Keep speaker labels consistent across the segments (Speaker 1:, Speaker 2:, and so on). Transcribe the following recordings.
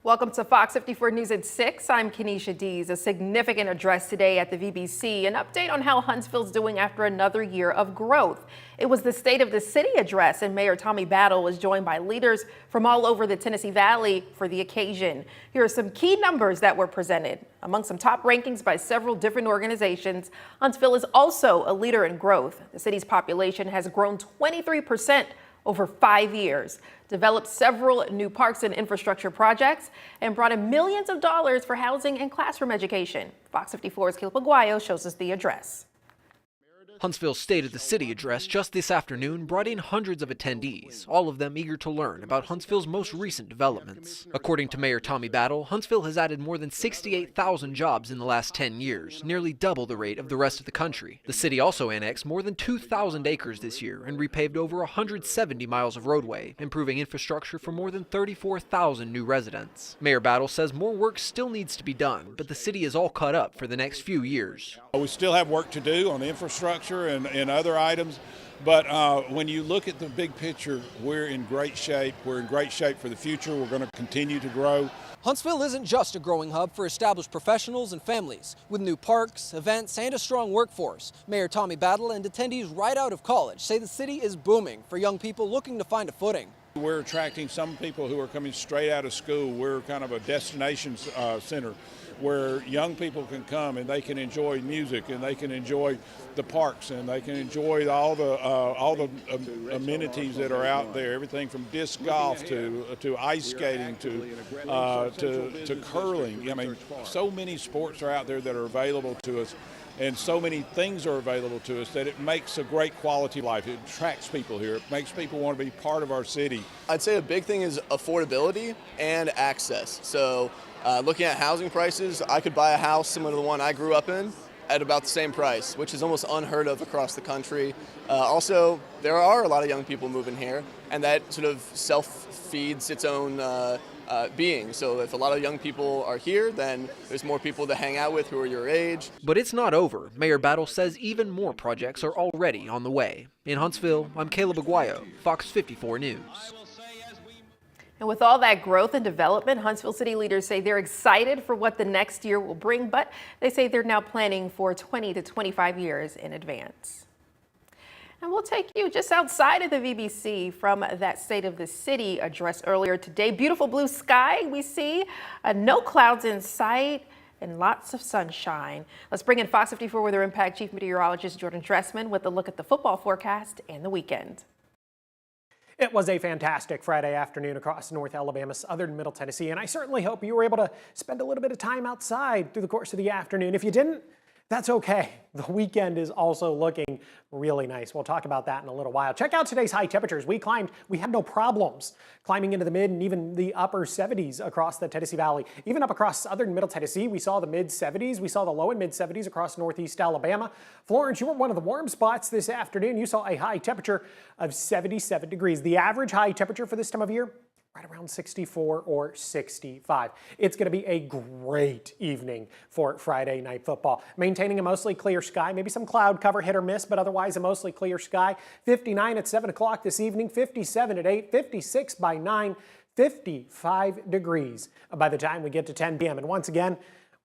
Speaker 1: Welcome to Fox 54 News at 6. I'm Kenesha Dees. A significant address today at the VBC. An update on how Huntsville's doing after another year of growth. It was the State of the City address, and Mayor Tommy Battle was joined by leaders from all over the Tennessee Valley for the occasion. Here are some key numbers that were presented. Among some top rankings by several different organizations, Huntsville is also a leader in growth. The city's population has grown 23% over 5 years, developed several new parks and infrastructure projects, and brought in millions of dollars for housing and classroom education. Fox 54's Caleb Aguayo shows us the address.
Speaker 2: Huntsville's State of the City address just this afternoon brought in hundreds of attendees, all of them eager to learn about Huntsville's most recent developments. According to Mayor Tommy Battle, Huntsville has added more than 68,000 jobs in the last 10 years, nearly double the rate of the rest of the country. The city also annexed more than 2,000 acres this year and repaved over 170 miles of roadway, improving infrastructure for more than 34,000 new residents. Mayor Battle says more work still needs to be done, but the city is all caught up for the next few years.
Speaker 3: We still have work to do on the infrastructure and other items, but when you look at the big picture, we're in great shape. We're in great shape for the future. We're going to continue to grow.
Speaker 4: Huntsville isn't just a growing hub for established professionals and families. With new parks, events, and a strong workforce, Mayor Tommy Battle and attendees right out of college say the city is booming for young people looking to find a footing.
Speaker 3: We're attracting some people who are coming straight out of school. We're kind of a destination center where young people can come and they can enjoy music and they can enjoy the parks and they can enjoy all the amenities that are out there. Everything from disc golf to ice skating to curling. I mean, so many sports are out there that are available to us, and so many things are available to us that it makes a great quality life. It attracts people here. It makes people want to be part of our city.
Speaker 5: I'd say a big thing is affordability and access. So looking at housing prices, I could buy a house similar to the one I grew up in at about the same price, which is almost unheard of across the country. Also, there are a lot of young people moving here, and that sort of self-feeds its own being. So if a lot of young people are here, then there's more people to hang out with who are your age.
Speaker 2: But it's not over. Mayor Battle says even more projects are already on the way. In Huntsville, I'm Caleb Aguayo, Fox 54 News.
Speaker 1: And with all that growth and development, Huntsville city leaders say they're excited for what the next year will bring, but they say they're now planning for 20 to 25 years in advance. And we'll take you just outside of the VBC from that State of the City address earlier today. Beautiful blue sky we see, no clouds in sight, and lots of sunshine. Let's bring in Fox 54 Weather Impact Chief Meteorologist Jordan Dressman with a look at the football forecast and the weekend.
Speaker 6: It was a fantastic Friday afternoon across North Alabama, southern Middle Tennessee, and I certainly hope you were able to spend a little bit of time outside through the course of the afternoon. If you didn't, that's okay. The weekend is also looking really nice. We'll talk about that in a little while. Check out today's high temperatures. We had no problems climbing into the mid and even the upper 70s across the Tennessee Valley. Even up across southern Middle Tennessee, we saw the mid 70s. We saw the low and mid 70s across northeast Alabama. Florence, you were one of the warm spots this afternoon. You saw a high temperature of 77 degrees. The average high temperature for this time of year, right around 64 or 65. It's going to be a great evening for Friday night football. Maintaining a mostly clear sky, maybe some cloud cover, hit or miss, but otherwise a mostly clear sky. 59 at 7 o'clock this evening, 57 at 8, 56 by 9, 55 degrees by the time we get to 10 p.m. And once again,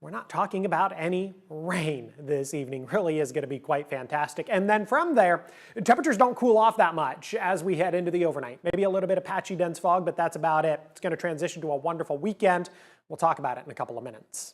Speaker 6: we're not talking about any rain this evening. Really is going to be quite fantastic. And then from there, temperatures don't cool off that much as we head into the overnight. Maybe a little bit of patchy dense fog, but that's about it. It's going to transition to a wonderful weekend. We'll talk about it in a couple of minutes.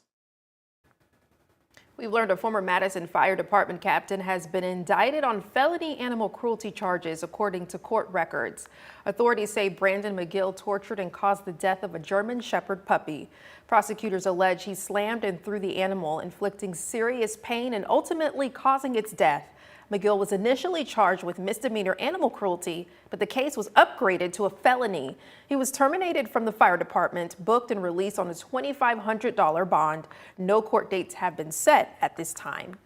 Speaker 1: We've learned a former Madison Fire Department captain has been indicted on felony animal cruelty charges, according to court records. Authorities say Brandon McGill tortured and caused the death of a German Shepherd puppy. Prosecutors allege he slammed and threw the animal, inflicting serious pain and ultimately causing its death. McGill was initially charged with misdemeanor animal cruelty, but the case was upgraded to a felony. He was terminated from the fire department, booked and released on a $2,500 bond. No court dates have been set at this time.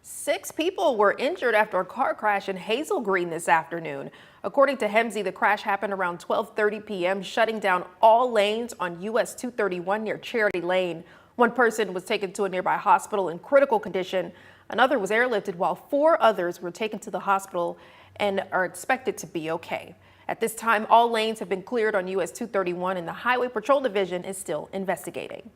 Speaker 1: 6 people were injured after a car crash in Hazel Green this afternoon. According to Hemsey, the crash happened around 12:30 p.m., shutting down all lanes on US 231 near Charity Lane. One person was taken to a nearby hospital in critical condition. Another was airlifted while 4 others were taken to the hospital and are expected to be okay. At this time, all lanes have been cleared on US 231 and the Highway Patrol Division is still investigating.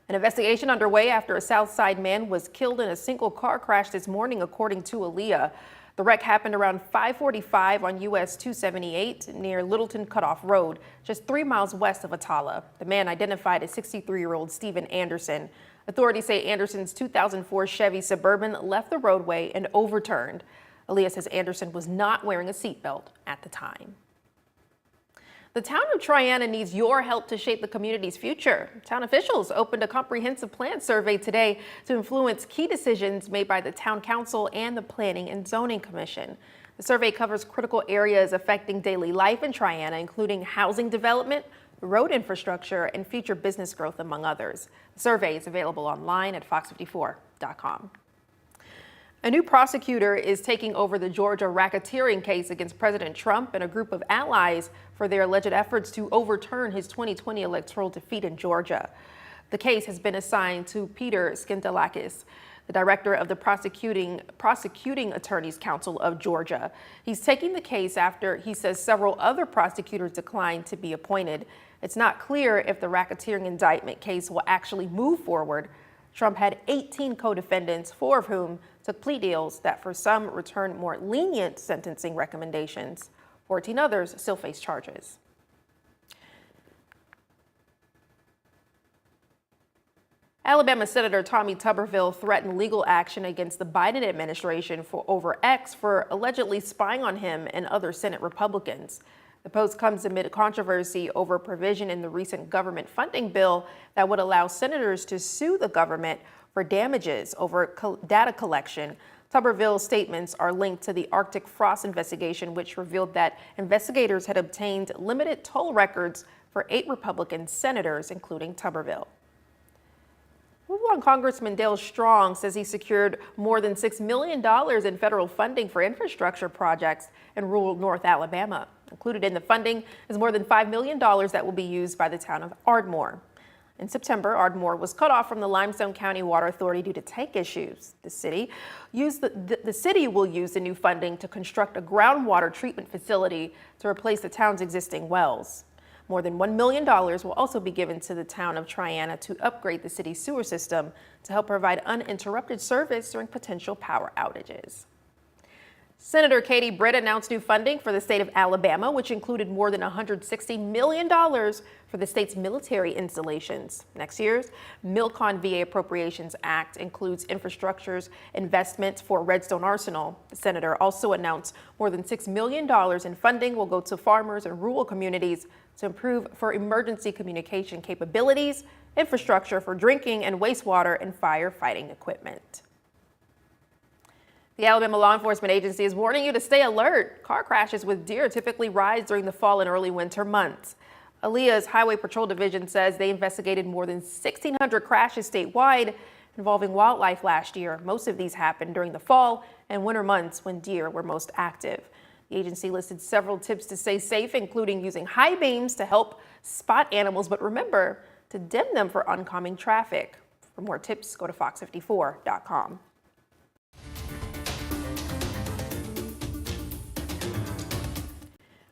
Speaker 1: An investigation underway after a South Side man was killed in a single car crash this morning, according to Aaliyah. The wreck happened around 5:45 on US 278 near Littleton Cutoff Road, just 3 miles west of Atala. The man, identified as 63-year-old Stephen Anderson. Authorities say Anderson's 2004 Chevy Suburban left the roadway and overturned. Aaliyah says Anderson was not wearing a seatbelt at the time. The town of Triana needs your help to shape the community's future. Town officials opened a comprehensive plan survey today to influence key decisions made by the town council and the Planning and Zoning Commission. The survey covers critical areas affecting daily life in Triana, including housing development, road infrastructure, and future business growth, among others. The survey is available online at FOX54.com. A new prosecutor is taking over the Georgia racketeering case against President Trump and a group of allies for their alleged efforts to overturn his 2020 electoral defeat in Georgia. The case has been assigned to Peter Skintelakis, the director of the Prosecuting Attorneys Council of Georgia. He's taking the case after he says several other prosecutors declined to be appointed. It's not clear if the racketeering indictment case will actually move forward. Trump had 18 co-defendants, 4 of whom took plea deals that for some returned more lenient sentencing recommendations. 14 others still face charges. Alabama Senator Tommy Tuberville threatened legal action against the Biden administration over X for allegedly spying on him and other Senate Republicans. The post comes amid controversy over a provision in the recent government funding bill that would allow senators to sue the government for damages over data collection. Tuberville's statements are linked to the Arctic frost investigation, which revealed that investigators had obtained limited toll records for 8 Republican senators, including Tuberville. Congressman Dale Strong says he secured more than $6 million in federal funding for infrastructure projects in rural North Alabama. Included in the funding is more than $5 million that will be used by the town of Ardmore. In September, Ardmore was cut off from the Limestone County Water Authority due to tank issues. The city will use the new funding to construct a groundwater treatment facility to replace the town's existing wells. More than $1 million will also be given to the town of Triana to upgrade the city's sewer system to help provide uninterrupted service during potential power outages. Senator Katie Britt announced new funding for the state of Alabama, which included more than $160 million for the state's military installations. Next year's Milcon VA Appropriations Act includes infrastructure's investments for Redstone Arsenal. The senator also announced more than $6 million in funding will go to farmers and rural communities to improve for emergency communication capabilities, infrastructure for drinking and wastewater, and firefighting equipment. The Alabama Law Enforcement Agency is warning you to stay alert. Car crashes with deer typically rise during the fall and early winter months. Aaliyah's Highway Patrol Division says they investigated more than 1,600 crashes statewide involving wildlife last year. Most of these happened during the fall and winter months when deer were most active. The agency listed several tips to stay safe, including using high beams to help spot animals, but remember to dim them for oncoming traffic. For more tips, go to FOX54.com.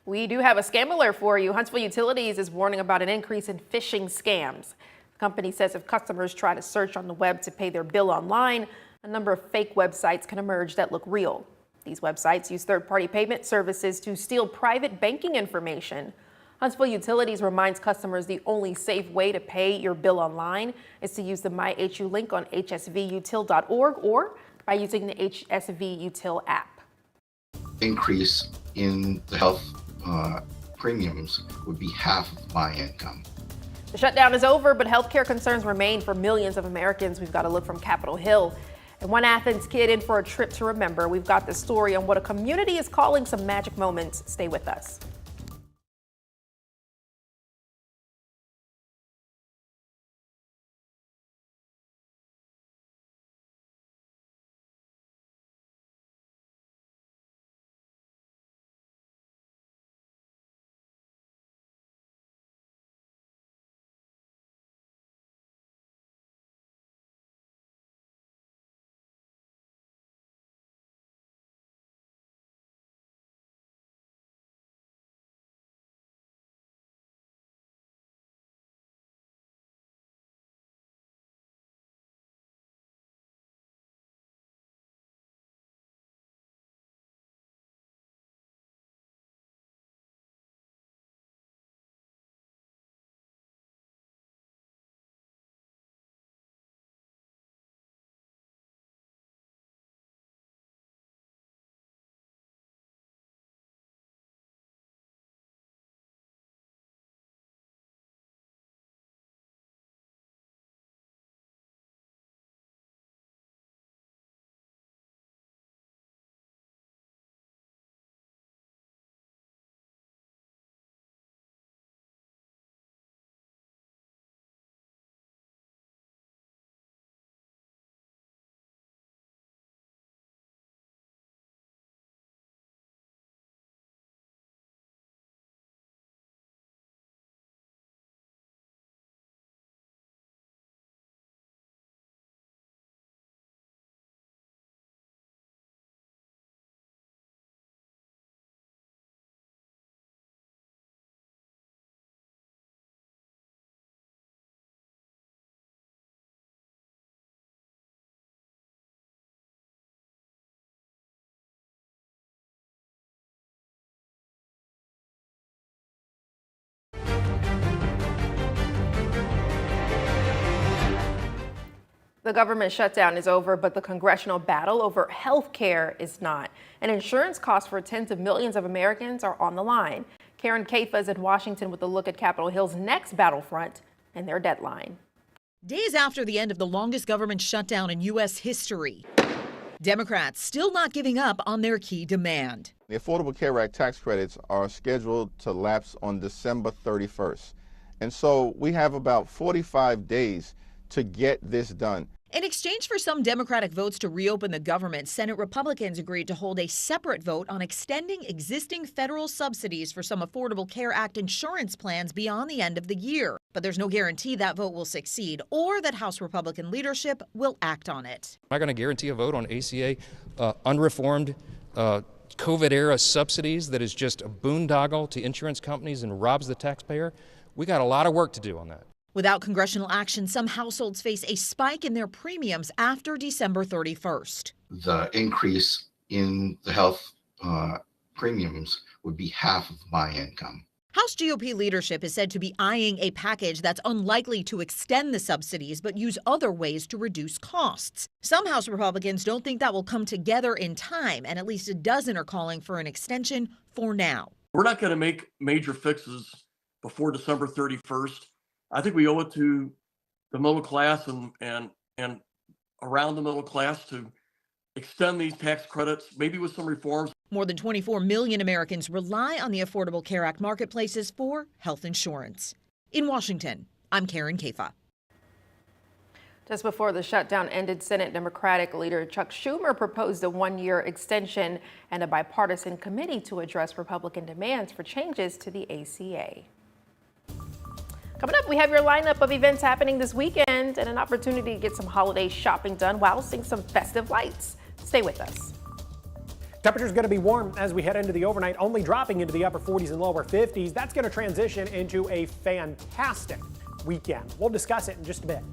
Speaker 1: We do have a scam alert for you. Huntsville Utilities is warning about an increase in phishing scams. The company says if customers try to search on the web to pay their bill online, a number of fake websites can emerge that look real. These websites use third-party payment services to steal private banking information. Huntsville Utilities reminds customers the only safe way to pay your bill online is to use the MyHU link on hsvutil.org or by using the HSV Util app.
Speaker 7: Increase in the health premiums would be half of my income.
Speaker 1: The shutdown is over, but healthcare concerns remain for millions of Americans. We've got a look from Capitol Hill. And one Athens kid in for a trip to remember. We've got the story on what a community is calling some magic moments. Stay with us. The government shutdown is over, but the congressional battle over health care is not. And insurance costs for tens of millions of Americans are on the line. Karen Kaifa is in Washington with a look at Capitol Hill's next battlefront and their deadline.
Speaker 8: Days after the end of the longest government shutdown in U.S. history, Democrats still not giving up on their key demand.
Speaker 9: The Affordable Care Act tax credits are scheduled to lapse on December 31st. And so we have about 45 days to get this done.
Speaker 8: In exchange for some Democratic votes to reopen the government, Senate Republicans agreed to hold a separate vote on extending existing federal subsidies for some Affordable Care Act insurance plans beyond the end of the year. But there's no guarantee that vote will succeed or that House Republican leadership will act on it.
Speaker 10: I'm not going to guarantee a vote on ACA unreformed COVID-era subsidies that is just a boondoggle to insurance companies and robs the taxpayer. We got a lot of work to do on that.
Speaker 8: Without congressional action, some households face a spike in their premiums after December 31st.
Speaker 7: The increase in the health premiums would be half of my income.
Speaker 8: House GOP leadership is said to be eyeing a package that's unlikely to extend the subsidies but use other ways to reduce costs. Some House Republicans don't think that will come together in time, and at least a dozen are calling for an extension for now.
Speaker 11: We're not going to make major fixes before December 31st. I think we owe it to the middle class and around the middle class to extend these tax credits, maybe with some reforms.
Speaker 8: More than 24 million Americans rely on the Affordable Care Act marketplaces for health insurance. In Washington, I'm Karen Kaifa.
Speaker 1: Just before the shutdown ended, Senate Democratic leader Chuck Schumer proposed a one-year extension and a bipartisan committee to address Republican demands for changes to the ACA. Coming up, we have your lineup of events happening this weekend and an opportunity to get some holiday shopping done while seeing some festive lights. Stay with us.
Speaker 6: Temperature's going to be warm as we head into the overnight, only dropping into the upper 40s and lower 50s. That's going to transition into a fantastic weekend. We'll discuss it in just a bit.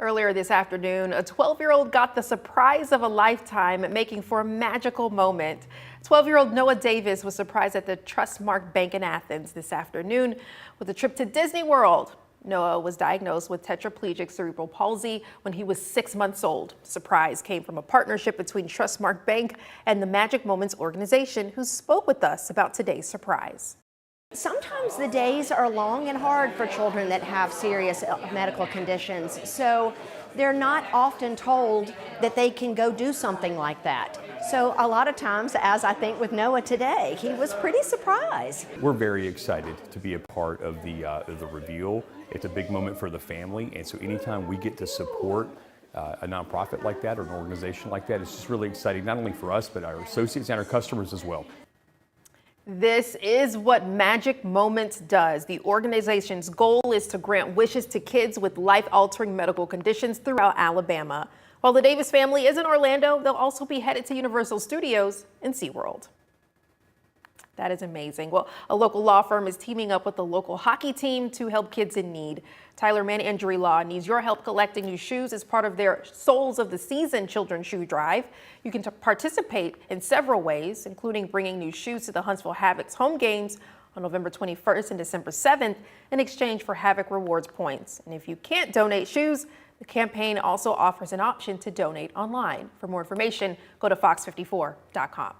Speaker 1: Earlier this afternoon, a 12-year-old got the surprise of a lifetime, making for a magical moment. 12-year-old Noah Davis was surprised at the Trustmark Bank in Athens this afternoon with a trip to Disney World. Noah was diagnosed with tetraplegic cerebral palsy when he was 6 months old. Surprise came from a partnership between Trustmark Bank and the Magic Moments organization, who spoke with us about today's surprise.
Speaker 12: Sometimes the days are long and hard for children that have serious medical conditions, so they're not often told that they can go do something like that. So a lot of times, as I think with Noah today, he was pretty surprised.
Speaker 13: We're very excited to be a part of the reveal. It's a big moment for the family, and so anytime we get to support a nonprofit like that or an organization like that, it's just really exciting, not only for us, but our associates and our customers as well.
Speaker 1: This is what Magic Moments does. The organization's goal is to grant wishes to kids with life-altering medical conditions throughout Alabama. While the Davis family is in Orlando, they'll also be headed to Universal Studios and SeaWorld. That is amazing. Well, a local law firm is teaming up with the local hockey team to help kids in need. Tyler Man Injury Law needs your help collecting new shoes as part of their Souls of the Season children's shoe drive. You can participate in several ways, including bringing new shoes to the Huntsville Havoc's home games on November 21st and December 7th in exchange for Havoc Rewards points. And if you can't donate shoes, the campaign also offers an option to donate online. For more information, go to FOX54.com.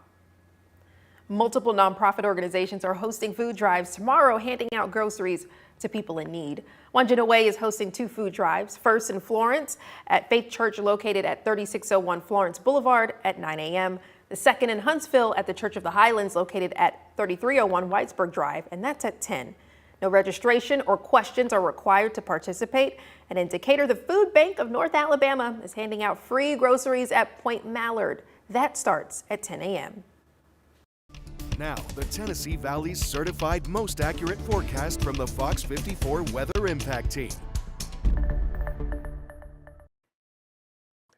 Speaker 1: Multiple nonprofit organizations are hosting food drives tomorrow, handing out groceries to people in need. Wanjin Away is hosting 2 food drives, first in Florence at Faith Church located at 3601 Florence Boulevard at 9 a.m. The second in Huntsville at the Church of the Highlands located at 3301 Whitesburg Drive, and that's at 10. No registration or questions are required to participate. And in Decatur, the Food Bank of North Alabama is handing out free groceries at Point Mallard. That starts at 10 a.m.
Speaker 14: Now, the Tennessee Valley's certified most accurate forecast from the FOX54 Weather Impact Team.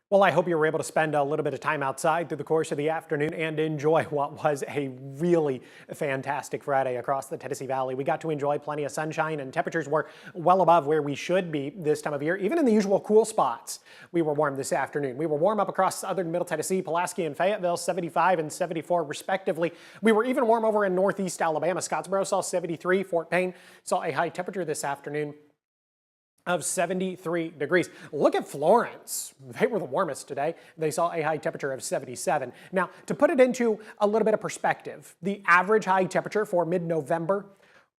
Speaker 6: Well, I hope you were able to spend a little bit of time outside through the course of the afternoon and enjoy what was a really fantastic Friday across the Tennessee Valley. We got to enjoy plenty of sunshine, and temperatures were well above where we should be this time of year. Even in the usual cool spots, we were warm this afternoon. We were warm up across southern Middle Tennessee, Pulaski and Fayetteville, 75 and 74 respectively. We were even warm over in northeast Alabama. Scottsboro saw 73. Fort Payne saw a high temperature this afternoon of 73 degrees. Look at Florence. They were the warmest today. They saw a high temperature of 77. Now, to put it into a little bit of perspective, the average high temperature for mid-November,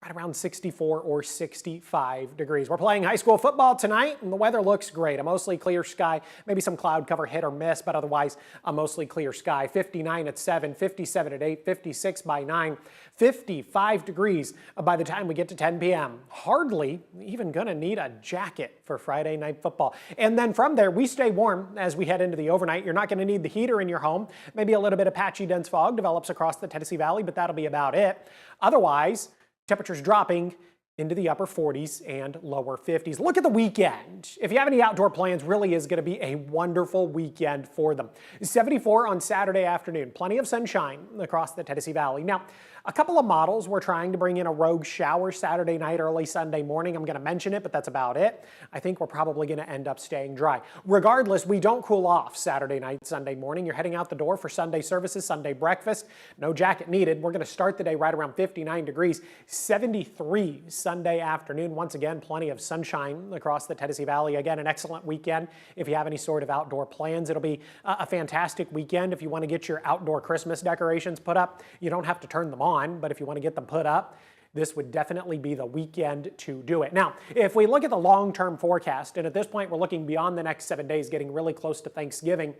Speaker 6: right around 64 or 65 degrees. We're playing high school football tonight, and the weather looks great. A mostly clear sky, maybe some cloud cover hit or miss, but otherwise a mostly clear sky. 59 at 7, 57 at 8, 56 by 9, 55 degrees by the time we get to 10 p.m. Hardly even gonna need a jacket for Friday night football. And then from there, we stay warm as we head into the overnight. You're not gonna need the heater in your home. Maybe a little bit of patchy dense fog develops across the Tennessee Valley, but that'll be about it. Otherwise, temperatures dropping into the upper 40s and lower 50s. Look at the weekend. If you have any outdoor plans, really is going to be a wonderful weekend for them. 74 on Saturday afternoon. Plenty of sunshine across the Tennessee Valley. Now, a couple of models were trying to bring in a rogue shower Saturday night, early Sunday morning. I'm going to mention it, but that's about it. I think we're probably going to end up staying dry. Regardless, we don't cool off Saturday night, Sunday morning. You're heading out the door for Sunday services, Sunday breakfast. No jacket needed. We're going to start the day right around 59 degrees, 73 Sunday afternoon. Once again, plenty of sunshine across the Tennessee Valley. Again, an excellent weekend. If you have any sort of outdoor plans, it'll be a fantastic weekend. If you want to get your outdoor Christmas decorations put up, you don't have to turn them on, but if you want to get them put up, this would definitely be the weekend to do it. Now, if we look at the long-term forecast, and at this point we're looking beyond the next 7 days, getting really close to Thanksgiving,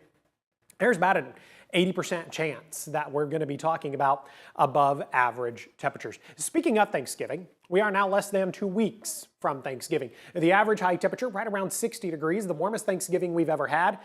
Speaker 6: there's about an 80% chance that we're going to be talking about above average temperatures. Speaking of Thanksgiving, we are now less than 2 weeks from Thanksgiving. The average high temperature right around 60 degrees, the warmest Thanksgiving we've ever had.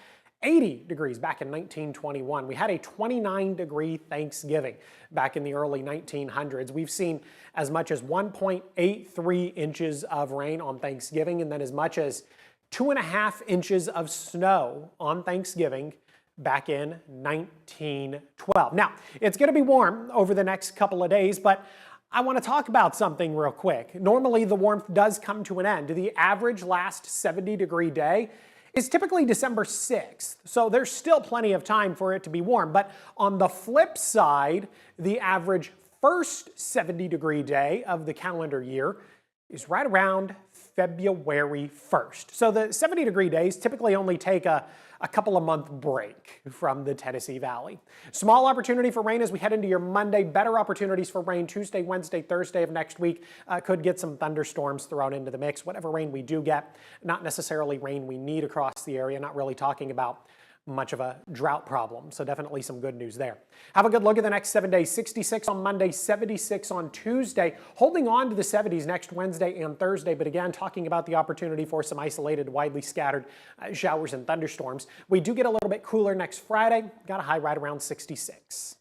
Speaker 6: 80 degrees back in 1921. We had a 29-degree Thanksgiving back in the early 1900s. We've seen as much as 1.83 inches of rain on Thanksgiving, and then as much as 2.5 inches of snow on Thanksgiving back in 1912. Now, it's going to be warm over the next couple of days, but I want to talk about something real quick. Normally, the warmth does come to an end. The average last 70-degree day is typically December 6th, so there's still plenty of time for it to be warm. But on the flip side, the average first 70-degree day of the calendar year is right around February 1st. So the 70-degree days typically only take a couple of month break from the Tennessee Valley. Small opportunity for rain as we head into your Monday. Better opportunities for rain Tuesday, Wednesday, Thursday of next week. Could get some thunderstorms thrown into the mix. Whatever rain we do get, not necessarily rain we need across the area. Not really talking about much of a drought problem, so definitely some good news there. Have a good look at the next 7 days. 66 on Monday, 76 on Tuesday, holding on to the 70s next Wednesday and Thursday, but again, talking about the opportunity for some isolated, widely scattered showers and thunderstorms. We do get a little bit cooler next Friday, got a high right around 66.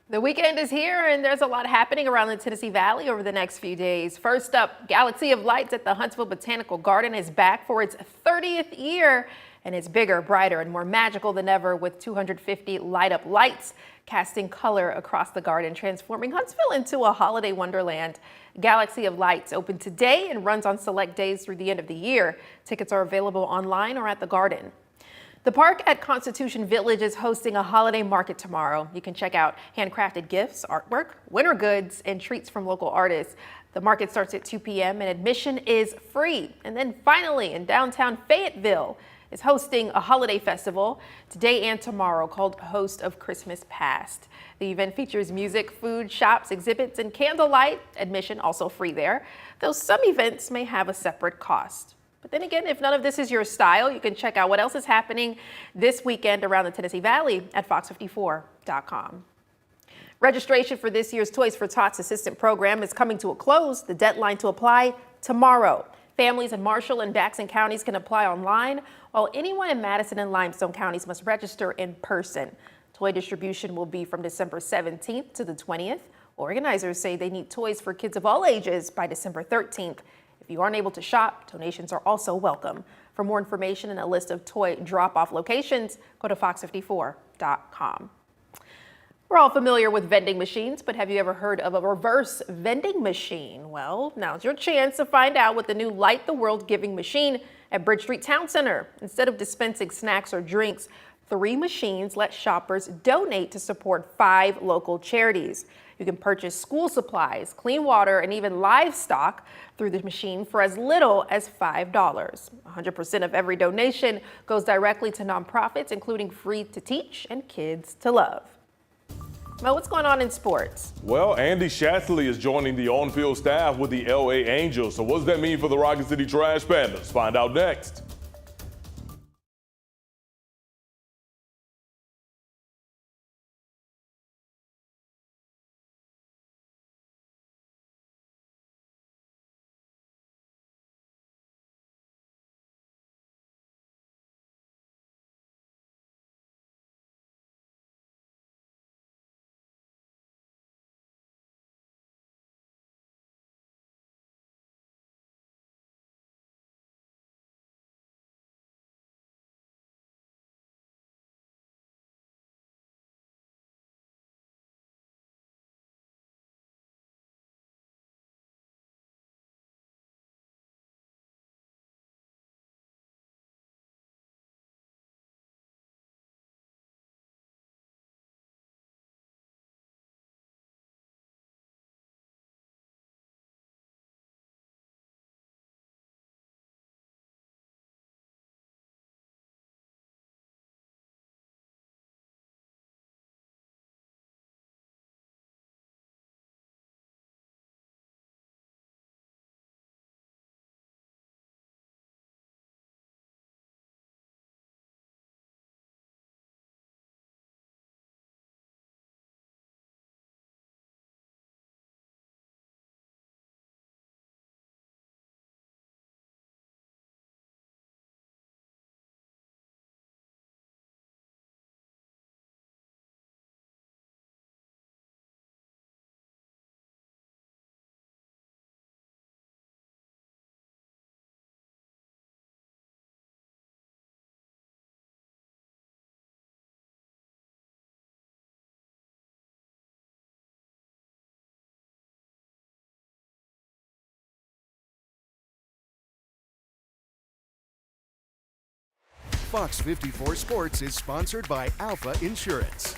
Speaker 1: The weekend is here and there's a lot happening around the Tennessee Valley over the next few days. First up, Galaxy of Lights at the Huntsville Botanical Garden is back for its 30th year, and it's bigger, brighter, and more magical than ever with 250 light-up lights casting color across the garden, transforming Huntsville into a holiday wonderland. Galaxy of Lights opened today and runs on select days through the end of the year. Tickets are available online or at the garden. The park at Constitution Village is hosting a holiday market tomorrow. You can check out handcrafted gifts, artwork, winter goods, and treats from local artists. The market starts at 2 p.m. and admission is free. And then finally, in downtown Fayetteville is hosting a holiday festival today and tomorrow called Host of Christmas Past. The event features music, food, shops, exhibits, and candlelight. Admission also free there, though some events may have a separate cost. But then again, if none of this is your style, you can check out what else is happening this weekend around the Tennessee Valley at FOX54.com. Registration for this year's Toys for Tots assistant program is coming to a close. The deadline to apply tomorrow. Families in Marshall and Jackson counties can apply online, while anyone in Madison and Limestone counties must register in person. Toy distribution will be from December 17th to the 20th. Organizers say they need toys for kids of all ages by December 13th. If you aren't able to shop, donations are also welcome. For more information and a list of toy drop-off locations, go to FOX54.com. We're all familiar with vending machines, but have you ever heard of a reverse vending machine? Well, now's your chance to find out with the new Light the World Giving Machine at Bridge Street Town Center. Instead of dispensing snacks or drinks, 3 machines let shoppers donate to support 5 local charities. You can purchase school supplies, clean water, and even livestock through the machine for as little as $5. 100% of every donation goes directly to nonprofits, including Free to Teach and Kids to Love. Mo, what's going on in sports?
Speaker 15: Well, Andy Shatterly is joining the on-field staff with the LA Angels. So what does that mean for the Rocket City Trash Pandas? Find out next.
Speaker 14: Fox 54 Sports is sponsored by Alpha Insurance.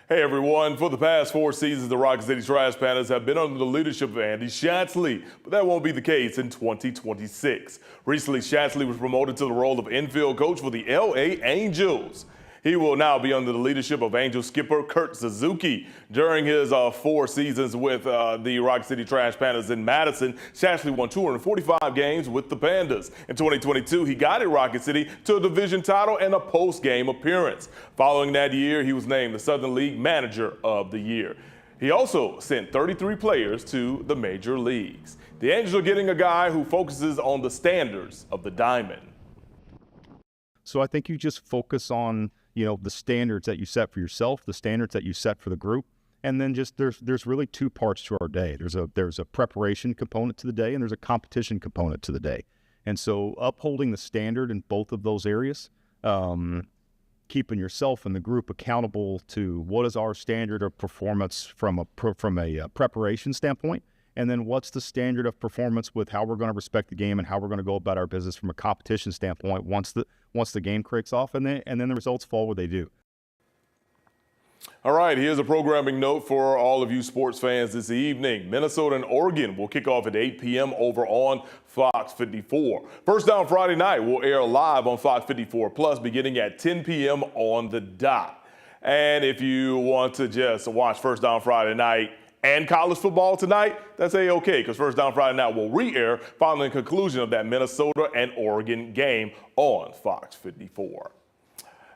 Speaker 15: Hey everyone, for the past 4 seasons, the Rock City Trash Pandas have been under the leadership of Andy Shatsley, but that won't be the case in 2026. Recently, Shatsley was promoted to the role of infield coach for the LA Angels. He will now be under the leadership of Angel skipper Kurt Suzuki. During his 4 seasons with the Rock City Trash Pandas in Madison, Shatsley won 245 games with the Pandas. In 2022, he guided Rocket City to a division title and a post-game appearance. Following that year, he was named the Southern League Manager of the Year. He also sent 33 players to the major leagues. The Angels are getting a guy who focuses on the standards of the diamond.
Speaker 16: So I think you just focus on the standards that you set for yourself, the standards that you set for the group, and then just there's really 2 parts to our day. There's a preparation component to the day, and there's a competition component to the day. And so upholding the standard in both of those areas, keeping yourself and the group accountable to what is our standard of performance from a preparation standpoint, and then what's the standard of performance with how we're going to respect the game and how we're going to go about our business from a competition standpoint once the game kicks off, and then the results fall where they do.
Speaker 15: All right, here's a programming note for all of you sports fans this evening. Minnesota and Oregon will kick off at 8 p.m. over on Fox 54. First Down Friday night will air live on Fox 54 Plus beginning at 10 p.m. on the dot. And if you want to just watch First Down Friday night and college football tonight, that's A-OK, because First Down Friday night will re-air following the conclusion of that Minnesota and Oregon game on Fox 54.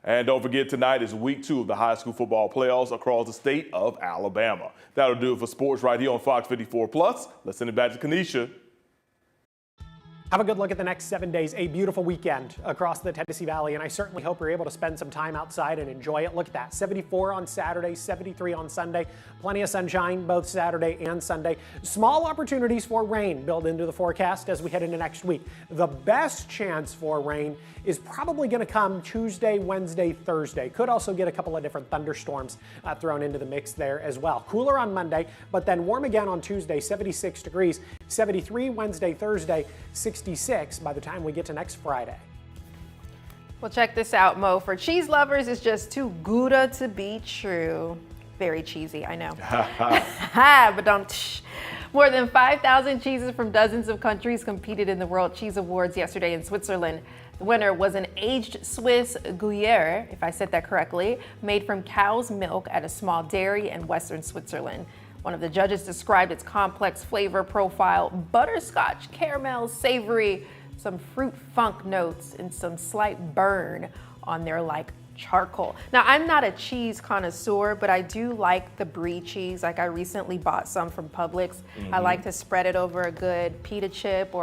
Speaker 15: And don't forget, tonight is week 2 of the high school football playoffs across the state of Alabama. That'll do it for sports right here on Fox 54 Plus. Let's send it back to Kanisha.
Speaker 6: Have a good look at the next 7 days, a beautiful weekend across the Tennessee Valley, and I certainly hope you're able to spend some time outside and enjoy it. Look at that, 74 on Saturday, 73 on Sunday, plenty of sunshine both Saturday and Sunday. Small opportunities for rain built into the forecast as we head into next week. The best chance for rain is probably going to come Tuesday, Wednesday, Thursday. Could also get a couple of different thunderstorms thrown into the mix there as well. Cooler on Monday, but then warm again on Tuesday, 76 degrees, 73 Wednesday, Thursday, 66 by the time we get to next Friday.
Speaker 1: Well, check this out, Mo. For cheese lovers, it's just too Gouda to be true. Very cheesy, I know. But don't. More than 5,000 cheeses from dozens of countries competed in the World Cheese Awards yesterday in Switzerland. The winner was an aged Swiss Gruyere, if I said that correctly, made from cow's milk at a small dairy in western Switzerland. One of the judges described its complex flavor profile: butterscotch, caramel, savory, some fruit funk notes, and some slight burn on there like charcoal. Now, I'm not a cheese connoisseur, but I do like the brie cheese. Like, I recently bought some from Publix. I like to spread it over a good pita chip or